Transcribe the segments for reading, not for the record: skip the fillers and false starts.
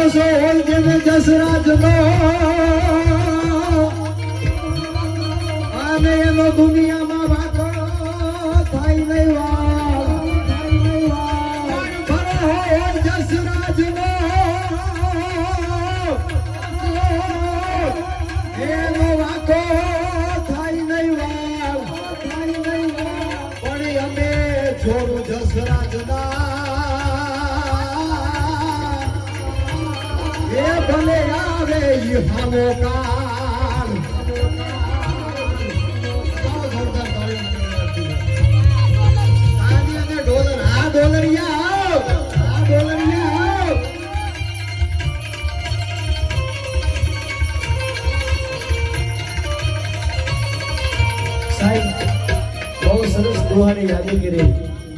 ભરોસો હોય જેને જસરાજ નો અને એનો દુનિયામાં વાતો થાય નહીં ભરો હોય જસરાજ નો એનો વાતો થાય નહીં પણ અમે જોરું જસરાજ એ ભલે આવે ઈ હામો કાલ તાની અને ડોલર આ ડોલરિયા સાહેબ બહુ સરસ દુહાની યાદી કરી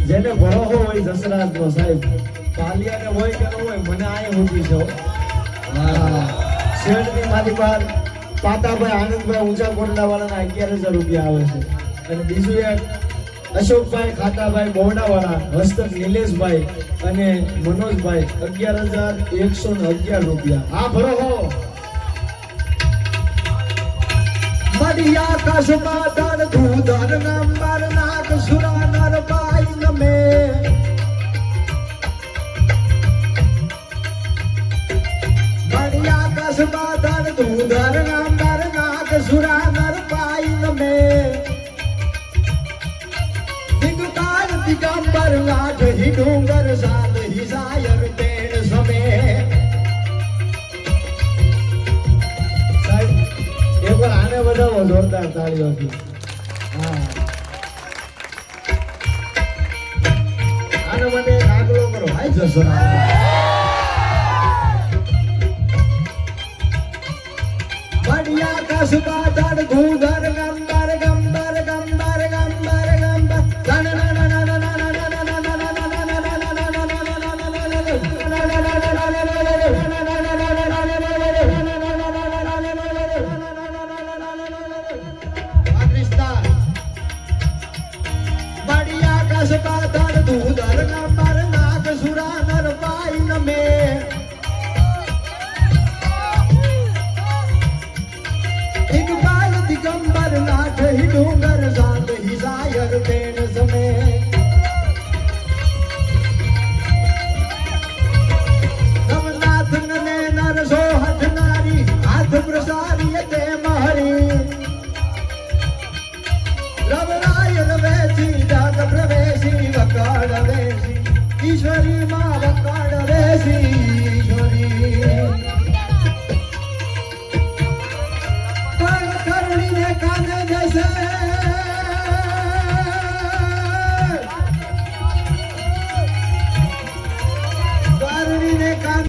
જેને ભરોસો હોય દશરાજ નો સાહેબ કાલિયાને હોય કે ન હોય મને આય હોતી છે શેરની મારી પર પાતાભાઈ આનંદભાઈ ઊંચા કોટડા વાળાના 11,000 રૂપિયા આવે છે અને બીજું એક અશોકભાઈ ખાતાભાઈ બોરડાવાળા હસ્તક નિલેશભાઈ અને મનોજભાઈ 11,111 રૂપિયા આ ભરો મડિયા કસબા દર ધૂધર નંબર નાગ સુરા નર પાઈ નમે મડિયા કસબા દર ધૂધર નંબર નાગ સુરા નર પાઈ નમે દિગકાર દિગંબર લાઠ હી ડુંગર સાલ હી સાયર તેણ સમે એકવાર આને વધાવો જોરદાર તાળીઓથી હા આને માટે આગલો કરો હાય જશો